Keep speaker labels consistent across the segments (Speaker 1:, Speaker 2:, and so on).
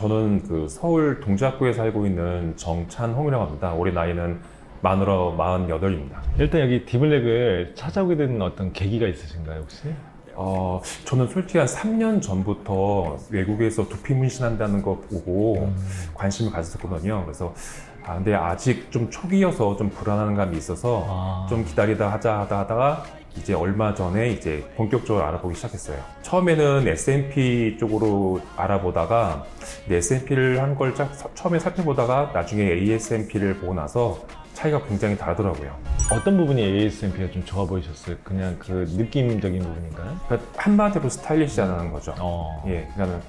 Speaker 1: 저는 그 서울 동작구에 살고 있는 정찬홍이라고 합니다. 올해 나이는 만으로 48입니다.
Speaker 2: 일단 여기 디블랙을 찾아오게 된 어떤 계기가 있으신가요, 혹시?
Speaker 1: 저는 솔직히 한 3년 전부터 외국에서 두피 문신한다는 거 보고 관심을 가졌었거든요. 그래서 근데 아직 좀 초기여서 좀 불안한 감이 있어서 좀 기다리다 하다가 이제 얼마 전에 이제 본격적으로 알아보기 시작했어요. 처음에는 S&P 쪽으로 알아보다가 S&P를 한 걸 처음에 살펴보다가 나중에 AS&P를 보고 나서 차이가 굉장히 다르더라고요.
Speaker 2: 어떤 부분이 AS&P가 좀 좋아 보이셨어요? 그냥 그 느낌적인 부분인가요?
Speaker 1: 그러니까 한마디로 스타일리시하다는 거죠.
Speaker 2: 어.
Speaker 1: 예, 그러니까는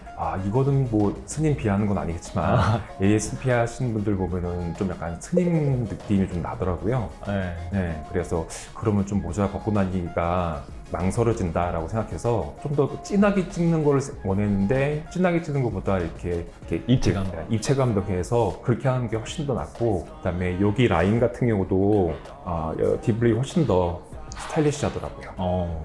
Speaker 1: 이거는 뭐 스님 비하는 건 아니겠지만 AS&P 하시는 분들 보면은 좀 약간 스님 느낌이 좀 나더라고요.
Speaker 2: 네.
Speaker 1: 네, 그래서 그러면 좀 모자 벗고 다니기가 망설여진다라고 생각해서 좀 더 진하게 찍는 걸 원했는데 진하게 찍는 것보다 이렇게
Speaker 2: 입체감.
Speaker 1: 입체감도 해서 그렇게 하는 게 훨씬 더 낫고, 그다음에 여기 라인 같은 경우도 디블이 훨씬 더 스타일리시하더라고요.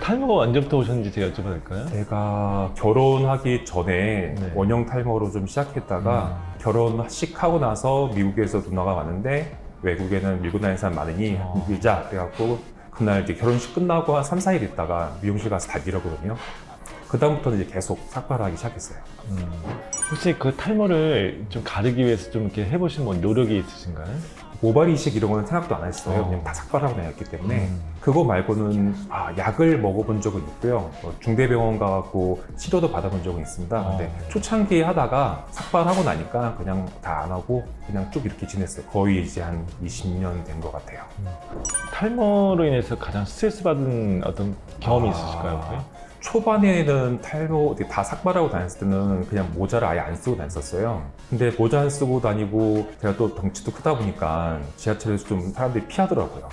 Speaker 2: 탈모가 언제부터 오셨는지 제가 여쭤봐도 될까요?
Speaker 1: 제가 결혼하기 전에
Speaker 2: 네.
Speaker 1: 원형 탈모로 좀 시작했다가 결혼식 하고 나서 미국에서 누나가 왔는데 외국에는 밀고 다니는 사람 많으니 밀자 그래갖고 그날 이제 결혼식 끝나고 한 3, 4일 있다가 미용실 가서 다 밀었거든요. 그 다음부터는 이제 계속 삭발을 하기 시작했어요.
Speaker 2: 혹시 그 탈모를 좀 가르기 위해서 좀 이렇게 해보신 뭐 노력이 있으신가요?
Speaker 1: 모발 이식 이런 거는 생각도 안 했어요. 그냥 다 삭발하고 다녔기 때문에. 그거 말고는 약을 먹어본 적은 있고요. 중대병원 가갖고 치료도 받아본 적은 있습니다. 근데 초창기에 하다가 삭발하고 나니까 그냥 다 안 하고 그냥 쭉 이렇게 지냈어요. 거의 이제 한 20년 된 것 같아요.
Speaker 2: 탈모로 인해서 가장 스트레스 받은 어떤 경험이 있으실까요? 혹시?
Speaker 1: 초반에는 탈모 다 삭발하고 다녔을 때는 그냥 모자를 아예 안 쓰고 다녔었어요. 근데 모자 안 쓰고 다니고 제가 또 덩치도 크다 보니까 지하철에서 좀 사람들이 피하더라고요.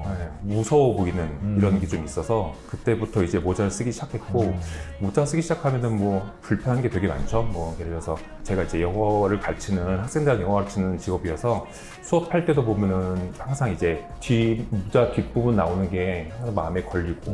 Speaker 1: 네, 무서워 보이는 이런 게 좀 있어서 그때부터 이제 모자를 쓰기 시작했고, 모자 쓰기 시작하면은 뭐 불편한 게 되게 많죠. 뭐 예를 들어서 제가 이제 영어를 가르치는 학생들한테 영어 가르치는 직업이어서 수업할 때도 보면은 항상 이제 모자 뒷부분 나오는 게 항상 마음에 걸리고,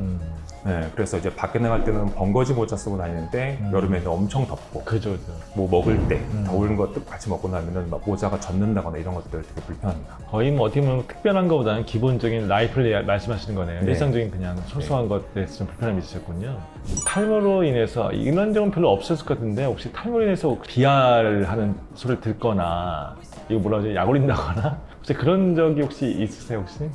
Speaker 1: 네, 그래서 이제 밖에 나갈 때는 번거지 모자 쓰고 다니는데 여름에는 엄청 덥고
Speaker 2: 그죠.
Speaker 1: 뭐 먹을 때 더운 거 같이 먹고 나면은 막 모자가 젖는다거나 이런 것들 되게 불편합니다.
Speaker 2: 거의 뭐 어떻게 보면 특별한 것보다는 기본적인 라이프를 말씀하시는 거네요.
Speaker 1: 네.
Speaker 2: 일상적인 그냥 소소한 것들에 좀 불편함이 있으셨군요. 탈모로 인해서 이런 점은 별로 없었을 것 같은데 혹시 탈모로 인해서 비하를 하는 소리를 듣거나 이거 뭐라 그러지? 약 올린다거나 혹시 그런 적이 혹시 있으세요 혹시?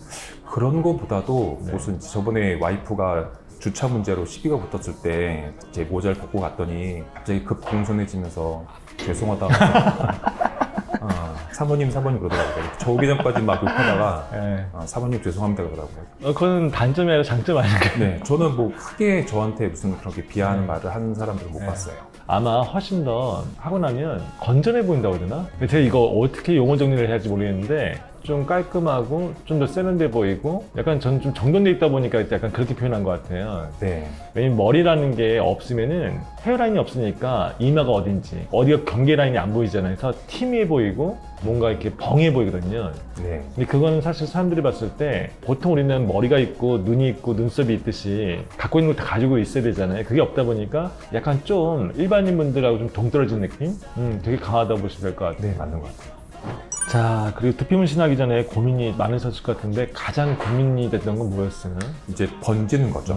Speaker 1: 그런 거보다도
Speaker 2: 네.
Speaker 1: 무슨 저번에 와이프가 주차 문제로 시비가 붙었을 때 제 모자를 벗고 갔더니 갑자기 급 공손해지면서 죄송하다고 사모님 그러더라고요. 저 오기 전까지 막 욕하다가
Speaker 2: 네.
Speaker 1: 사모님 죄송합니다 그러더라고요.
Speaker 2: 그건 단점이 아니라 장점 아닐까요?
Speaker 1: 네, 저는 뭐 크게 저한테 무슨 그렇게 비하하는 말을 하는 사람들은 못
Speaker 2: 네.
Speaker 1: 봤어요.
Speaker 2: 아마 훨씬 더 하고 나면 건전해 보인다고 해야 되나? 근데 제가 이거 어떻게 용어 정리를 해야 할지 모르겠는데 좀 깔끔하고 좀 더 세련돼 보이고 약간 전 좀 정돈돼 있다 보니까 약간 그렇게 표현한 것 같아요.
Speaker 1: 네.
Speaker 2: 왜냐면 머리라는 게 없으면은 헤어라인이 없으니까 이마가 어딘지 어디가 경계 라인이 안 보이잖아요. 그래서 팀해 보이고 뭔가 이렇게 벙해 보이거든요.
Speaker 1: 네.
Speaker 2: 근데 그거는 사실 사람들이 봤을 때 보통 우리는 머리가 있고 눈이 있고 눈썹이 있듯이 갖고 있는 걸 다 가지고 있어야 되잖아요. 그게 없다 보니까 약간 좀 일반인 분들하고 좀 동떨어진 느낌? 되게 강하다고 보시면 될 것 같아요.
Speaker 1: 네, 맞는 것 같아요.
Speaker 2: 자, 그리고 두피 문신하기 전에 고민이 많으셨을 것 같은데 가장 고민이 됐던 건 뭐였어요?
Speaker 1: 이제 번지는 거죠.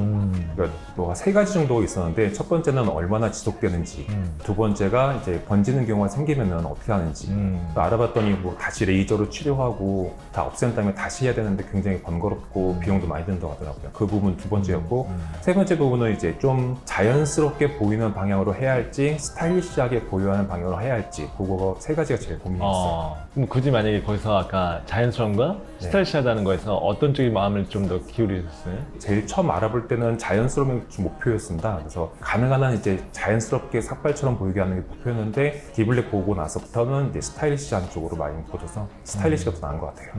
Speaker 1: 그러니까 뭐가 3가지 정도 있었는데 첫 번째는 얼마나 지속되는지, 두 번째가 이제 번지는 경우가 생기면은 어떻게 하는지. 또 알아봤더니 뭐 다시 레이저로 치료하고 다 없앤 다음에 다시 해야 되는데 굉장히 번거롭고 비용도 많이 든다고 하더라고요. 그 부분 두 번째였고, 세 번째 부분은 이제 좀 자연스럽게 보이는 방향으로 해야 할지 스타일리시하게 보유하는 방향으로 해야 할지, 그거 3가지가 제일 고민이었어요.
Speaker 2: 그럼 굳이 만약에 거기서 아까 자연스러움과 스타일리시하다는 거에서 어떤 쪽에 마음을 좀 더 기울이셨어요?
Speaker 1: 제일 처음 알아볼 때는 자연스러움이 좀 목표였습니다. 그래서 가능한 한 이제 자연스럽게 삭발처럼 보이게 하는 게 목표였는데 디블랙 보고 나서부터는 이제 스타일리시한 쪽으로 많이 묶어져서 스타일리시가 더 나은 것 같아요.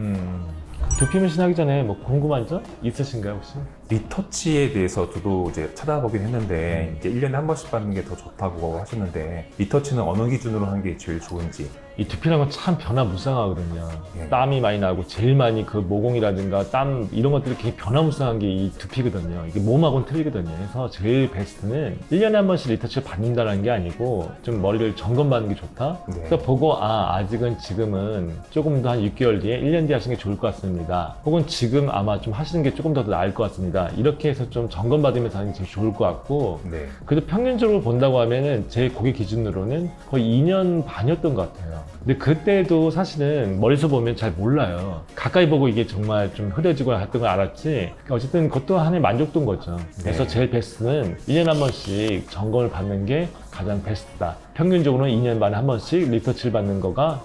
Speaker 2: 두피 문신하기 전에 뭐 궁금한 점 있으신가요 혹시?
Speaker 1: 리터치에 대해서 저도 이제 찾아보긴 했는데 이제 1년에 한 번씩 받는 게 더 좋다고 하셨는데 리터치는 어느 기준으로 하는 게 제일 좋은지.
Speaker 2: 이 두피라는 건 참 변화무쌍하거든요.
Speaker 1: 예.
Speaker 2: 땀이 많이 나고 제일 많이 인간이 그 모공이라든가 땀 이런 것들이 굉장히 변화무쌍한 게 이 두피거든요. 이게 몸하고는 틀리거든요. 그래서 제일 베스트는 1년에 한 번씩 리터치를 받는다는 게 아니고 좀 머리를 점검받는 게 좋다.
Speaker 1: 네.
Speaker 2: 그래서 보고 아직은 지금은 조금 더 한 6개월 뒤에 1년 뒤에 하시는 게 좋을 것 같습니다. 혹은 지금 아마 좀 하시는 게 조금 더 나을 것 같습니다. 이렇게 해서 좀 점검받으면서 하는 게 제일 좋을 것 같고
Speaker 1: 네.
Speaker 2: 그래도 평균적으로 본다고 하면은 제 고객 기준으로는 거의 2년 반이었던 것 같아요. 근데 그때도 사실은 멀리서 보면 잘 몰라요. 가까이 보고 이게 정말 좀 흐려지고 했던 걸 알았지. 어쨌든 그것도 하나의 만족도인 거죠. 그래서
Speaker 1: 네.
Speaker 2: 제일 베스트는 1년에 한 번씩 점검을 받는 게 가장 베스트다. 평균적으로는 2년 반에 한 번씩 리서치를 받는 거가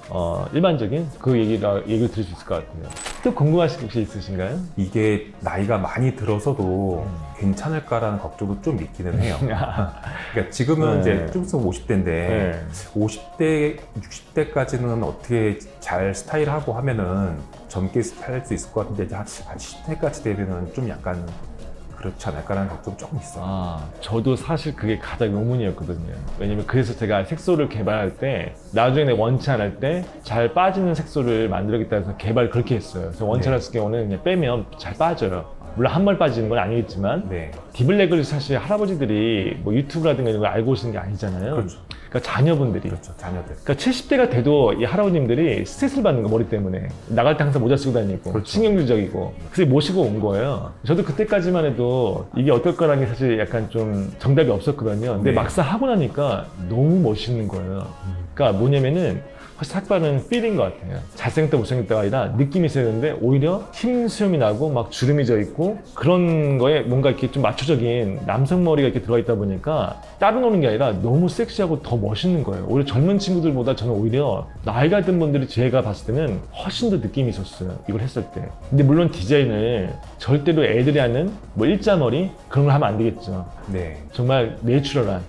Speaker 2: 일반적인 그 얘기를 들을 수 있을 것 같아요. 또 궁금하신 게 혹시 있으신가요?
Speaker 1: 이게 나이가 많이 들어서도 괜찮을까라는 걱정도 좀 있기는 해요. 그러니까 지금은
Speaker 2: 네.
Speaker 1: 이제 좀 있으면 50대인데
Speaker 2: 네.
Speaker 1: 50대, 60대까지는 어떻게 잘 스타일하고 하면은 젊게 할 수 있을 것 같은데 이제 한 10대까지 되면은 좀 약간 그렇지 않을까라는 걱정 조금 있어요.
Speaker 2: 저도 사실 그게 가장 의문이었거든요. 왜냐면 그래서 제가 색소를 개발할 때 나중에 내가 원치 않을 때 잘 빠지는 색소를 만들겠다 해서 개발을 그렇게 했어요. 그래서 원치 않을 경우는 그냥 빼면 잘 빠져요. 물론 한 번 빠지는 건 아니겠지만
Speaker 1: 네.
Speaker 2: 디블랙을 사실 할아버지들이 뭐 유튜브라든가 이런 걸 알고 오시는 게 아니잖아요.
Speaker 1: 그렇죠.
Speaker 2: 그러니까 자녀분들이.
Speaker 1: 그렇죠. 자녀들.
Speaker 2: 그러니까 70대가 돼도 이 할아버님들이 스트레스를 받는 거 머리 때문에 나갈 때 항상 모자 쓰고 다니고
Speaker 1: 그렇죠.
Speaker 2: 신경질적이고 그래서 모시고 온 거예요. 저도 그때까지만 해도 이게 어떨 거라는 게 사실 약간 좀 정답이 없었거든요. 근데
Speaker 1: 네.
Speaker 2: 막상 하고 나니까 너무 멋있는 거예요. 그러니까 뭐냐면은 사실 삭발은 필인 것 같아요. 잘생겼다 못생겼다가 아니라 느낌이 있어야 되는데 오히려 힘 수염이 나고 막 주름이 져 있고 그런 거에 뭔가 이렇게 좀 마초적인 남성 머리가 이렇게 들어가 있다 보니까 따로 노는 게 아니라 너무 섹시하고 더 멋있는 거예요. 오히려 젊은 친구들보다 저는 오히려 나이가 든 분들이 제가 봤을 때는 훨씬 더 느낌이 있었어요. 이걸 했을 때. 근데 물론 디자인을 절대로 애들이 하는 뭐 일자머리 그런 걸 하면 안 되겠죠.
Speaker 1: 네.
Speaker 2: 정말 내추럴한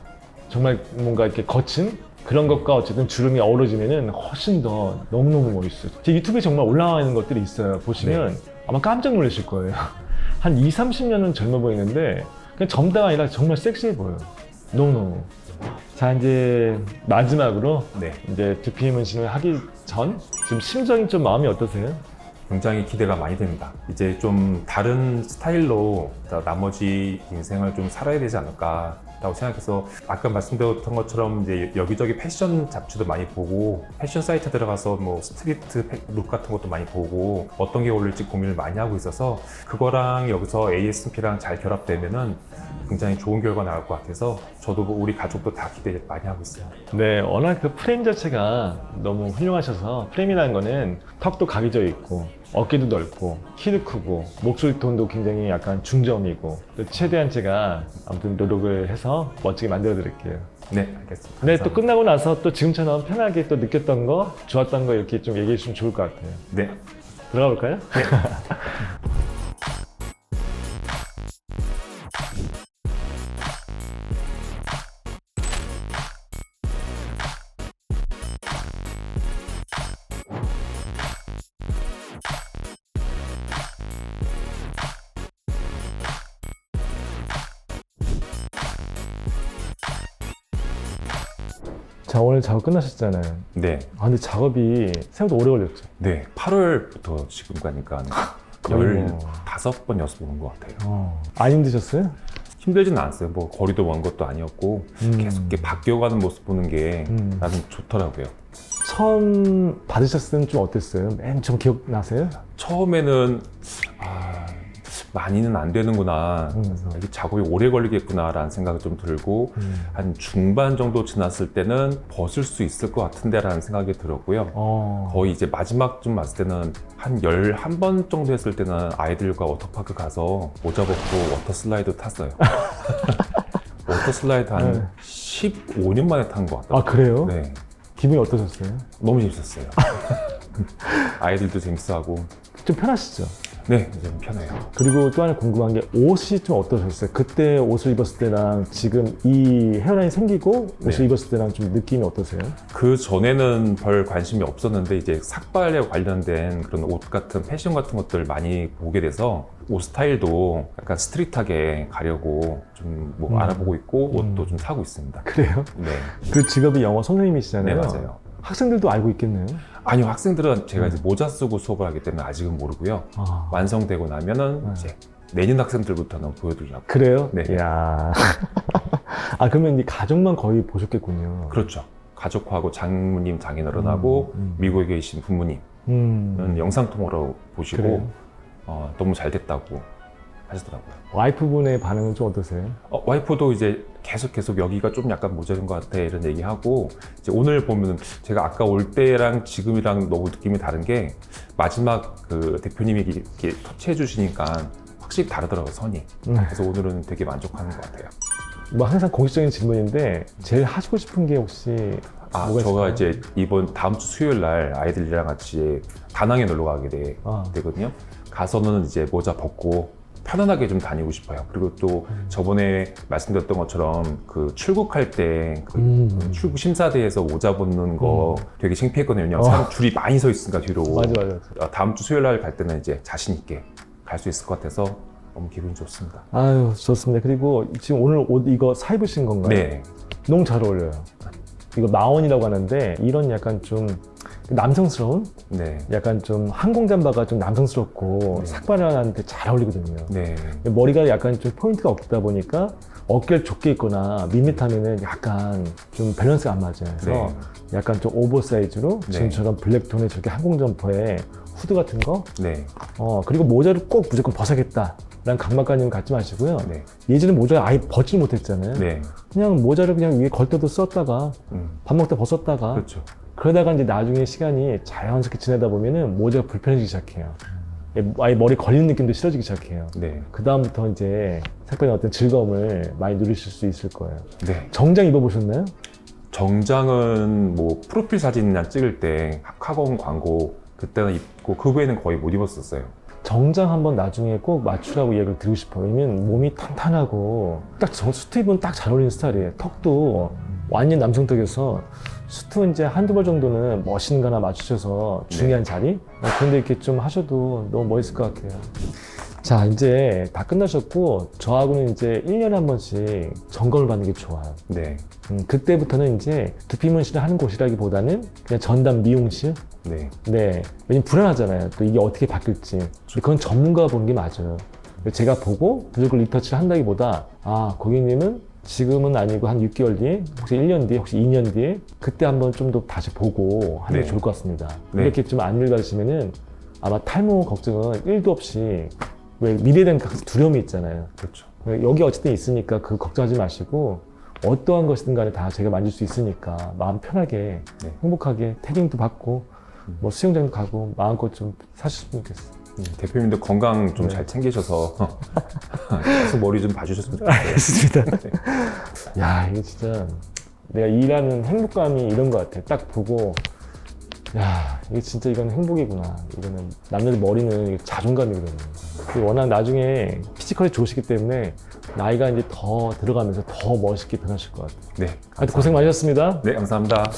Speaker 2: 정말 뭔가 이렇게 거친 그런 것과 어쨌든 주름이 어우러지면은 훨씬 더 너무너무 멋있어요. 제 유튜브에 정말 올라와 있는 것들이 있어요. 보시면 아마 깜짝 놀라실 거예요. 한 2, 30년은 젊어 보이는데 그냥 젊다가 아니라 정말 섹시해 보여요. 너무너무. 자, 이제 마지막으로
Speaker 1: 네.
Speaker 2: 이제 두피 문신을 하기 전 지금 심정이 좀 마음이 어떠세요?
Speaker 1: 굉장히 기대가 많이 됩니다. 이제 좀 다른 스타일로 나머지 인생을 좀 살아야 되지 않을까라고 생각해서 아까 말씀드렸던 것처럼 이제 여기저기 패션 잡지도 많이 보고 패션 사이트 들어가서 뭐 스트리트 룩 같은 것도 많이 보고 어떤 게 어울릴지 고민을 많이 하고 있어서 그거랑 여기서 ASMP랑 잘 결합되면은 굉장히 좋은 결과 나올 것 같아서 저도 우리 가족도 다 기대 많이 하고 있어요.
Speaker 2: 네, 워낙 그 프레임 자체가 너무 훌륭하셔서 프레임이라는 거는 턱도 각이져 있고 어깨도 넓고 키도 크고 목소리 톤도 굉장히 약간 중저음이고 또 최대한 제가 아무튼 노력을 해서 멋지게 만들어 드릴게요.
Speaker 1: 네, 알겠습니다.
Speaker 2: 네, 또
Speaker 1: 감사합니다.
Speaker 2: 끝나고 나서 또 지금처럼 편하게 또 느꼈던 거, 좋았던 거 이렇게 좀 얘기해 주시면 좋을 것 같아요.
Speaker 1: 네.
Speaker 2: 들어가 볼까요? 자, 오늘 작업 끝나셨잖아요.
Speaker 1: 네.
Speaker 2: 근데 작업이 생각보다 오래 걸렸죠.
Speaker 1: 네. 8월부터 지금 가니까
Speaker 2: 거의
Speaker 1: 15번, 6번 온 것 같아요.
Speaker 2: 안 힘드셨어요?
Speaker 1: 힘들지는 않았어요. 뭐 거리도 먼 것도 아니었고 계속 이렇게 바뀌어가는 모습 보는 게 나는 좋더라고요.
Speaker 2: 처음 받으셨을 때는 좀 어땠어요? 맨 처음 기억나세요?
Speaker 1: 처음에는 많이는 안 되는구나. 그래서 이게 작업이 오래 걸리겠구나라는 생각이 좀 들고 한 중반 정도 지났을 때는 벗을 수 있을 것 같은데라는 생각이 들었고요. 거의 이제 마지막쯤 왔을 때는 한 11번 정도 했을 때는 아이들과 워터파크 가서 모자 벗고 워터 슬라이드 탔어요. 워터 슬라이드 한 15년 만에 탄 것 같아요.
Speaker 2: 아, 그래요?
Speaker 1: 네.
Speaker 2: 기분이 어떠셨어요?
Speaker 1: 너무 재밌었어요. 아이들도 재밌어하고.
Speaker 2: 좀 편하시죠?
Speaker 1: 네, 이제 편해요.
Speaker 2: 그리고 또 하나 궁금한 게 옷이 좀 어떠셨어요? 그때 옷을 입었을 때랑 지금 이 헤어라인이 생기고 옷을
Speaker 1: 네.
Speaker 2: 입었을 때랑 좀 느낌이 어떠세요?
Speaker 1: 그 전에는 별 관심이 없었는데 이제 삭발에 관련된 그런 옷 같은 패션 같은 것들 많이 보게 돼서 옷 스타일도 약간 스트릿하게 가려고 좀 뭐 알아보고 있고 옷도 좀 사고 있습니다.
Speaker 2: 그래요?
Speaker 1: 네,
Speaker 2: 그 직업이 영어 선생님이시잖아요.
Speaker 1: 네 맞아요.
Speaker 2: 학생들도 알고 있겠네요.
Speaker 1: 아니요, 학생들은 제가 이제 모자 쓰고 수업을 하기 때문에 아직은 모르고요.
Speaker 2: 아,
Speaker 1: 완성되고 나면은
Speaker 2: 네.
Speaker 1: 이제 내년 학생들부터는 보여드리려고.
Speaker 2: 그래요?
Speaker 1: 네.
Speaker 2: 이야. 아, 그러면 이 가족만 거의 보셨겠군요.
Speaker 1: 그렇죠. 가족하고 장모님, 장인어른하고 미국에 계신 부모님은 영상통화로 보시고
Speaker 2: 그래요?
Speaker 1: 너무 잘 됐다고 하시더라고요.
Speaker 2: 와이프분의 반응은 좀 어떠세요?
Speaker 1: 와이프도 이제 계속 여기가 좀 약간 모자른 것 같아 이런 얘기하고, 이제 오늘 보면은 제가 아까 올 때랑 지금이랑 너무 느낌이 다른 게 마지막 그 대표님이 이렇게 터치해 주시니까 확실히 다르더라고요, 선이. 그래서 오늘은 되게 만족하는 것 같아요.
Speaker 2: 뭐 항상 공식적인 질문인데 제일 하시고 싶은 게 혹시 뭐가
Speaker 1: 제가
Speaker 2: 있을까요?
Speaker 1: 이제 다음 주 수요일 날 아이들이랑 같이 다낭에 놀러 가게 되거든요. 가서는 이제 모자 벗고 편안하게 좀 다니고 싶어요. 그리고 또 저번에 말씀드렸던 것처럼 그 출국할 때 그 출국 심사대에서 모자 벗는 거 되게 창피했거든요. 왜냐면 사람 줄이 많이 서 있으니까 뒤로.
Speaker 2: 맞아.
Speaker 1: 다음 주 수요일 날 갈 때는 이제 자신 있게 갈 수 있을 것 같아서 너무 기분이 좋습니다.
Speaker 2: 아유, 좋습니다. 그리고 지금 오늘 옷 이거 사 입으신 건가요?
Speaker 1: 네.
Speaker 2: 너무 잘 어울려요. 이거 마원이라고 하는데 이런 약간 좀 남성스러운,
Speaker 1: 네.
Speaker 2: 약간 좀 항공 잠바가 좀 남성스럽고
Speaker 1: 네.
Speaker 2: 삭발한테 잘 어울리거든요.
Speaker 1: 네.
Speaker 2: 머리가 약간 좀 포인트가 없다 보니까 어깨를 좁게 입거나 밋밋하면은 약간 좀 밸런스가 안 맞아요. 그래서
Speaker 1: 네.
Speaker 2: 약간 좀 오버사이즈로
Speaker 1: 네.
Speaker 2: 지금처럼 블랙톤의 저렇게 항공 점퍼에 후드 같은 거,
Speaker 1: 네.
Speaker 2: 그리고 모자를 꼭 무조건 벗어야겠다 라는 강박관념 갖지 마시고요.
Speaker 1: 네.
Speaker 2: 예전에 모자를 아예 벗지 못했잖아요.
Speaker 1: 네.
Speaker 2: 그냥 모자를 그냥 위에 걸터도 썼다가
Speaker 1: 음.
Speaker 2: 밥 먹다 벗었다가
Speaker 1: 그렇죠.
Speaker 2: 그러다가 이제 나중에 시간이 자연스럽게 지내다 보면은 모자가 불편해지기 시작해요. 아예 머리 걸리는 느낌도 싫어지기 시작해요.
Speaker 1: 네.
Speaker 2: 그 다음부터 이제 색깔의 어떤 즐거움을 많이 누리실 수 있을 거예요.
Speaker 1: 네.
Speaker 2: 정장 입어보셨나요?
Speaker 1: 정장은 뭐 프로필 사진이나 찍을 때 학원 광고 그때는 입고 그 후에는 거의 못 입었었어요.
Speaker 2: 정장 한번 나중에 꼭 맞추라고 얘기를 드리고 싶어요. 왜냐면 몸이 탄탄하고 딱 수트 입으면 딱 잘 어울리는 스타일이에요. 턱도 완전 남성턱에서 수트 이제 한두 벌 정도는 멋있는 거 하나 맞추셔서 중요한 자리? 그런데 이렇게 좀 하셔도 너무 멋있을 것 같아요. 자, 이제 다 끝나셨고 저하고는 이제 1년에 한 번씩 점검을 받는 게 좋아요.
Speaker 1: 네.
Speaker 2: 그때부터는 이제 두피 문신을 하는 곳이라기보다는 그냥 전담 미용실?
Speaker 1: 네.
Speaker 2: 네. 왜냐면 불안하잖아요. 또 이게 어떻게 바뀔지. 근데 그건 전문가가 보는 게 맞아요. 제가 보고 무조건 리터치를 한다기보다, 고객님은 지금은 아니고 한 6개월 뒤에, 혹시 1년 뒤에, 혹시 2년 뒤에, 그때 한번 좀 더 다시 보고 하는 게
Speaker 1: 네.
Speaker 2: 좋을 것 같습니다.
Speaker 1: 네.
Speaker 2: 이렇게 좀 안일 가시면은 아마 탈모 걱정은 1도 없이, 왜 미래에 대한 두려움이 있잖아요.
Speaker 1: 그렇죠.
Speaker 2: 여기 어쨌든 있으니까 그 걱정하지 마시고, 어떠한 것이든 간에 다 제가 만질 수 있으니까 마음 편하게
Speaker 1: 네.
Speaker 2: 행복하게 태닝도 받고 뭐 수영장도 가고 마음껏 좀 사셨으면 좋겠어요.
Speaker 1: 대표님도 건강 좀
Speaker 2: 네.
Speaker 1: 잘 챙기셔서 계속 머리 좀 봐주셨으면 좋겠어요.
Speaker 2: 알겠습니다.
Speaker 1: 네.
Speaker 2: 야, 이게 진짜 내가 일하는 행복감이 이런 것 같아. 딱 보고 야, 이게 진짜 이건 행복이구나. 이거는 남자들 머리는 자존감이거든요. 그리고 워낙 나중에 피지컬이 좋으시기 때문에 나이가 이제 더 들어가면서 더 멋있게 변하실 것 같아요.
Speaker 1: 네.
Speaker 2: 하여튼 고생 많으셨습니다.
Speaker 1: 네, 감사합니다.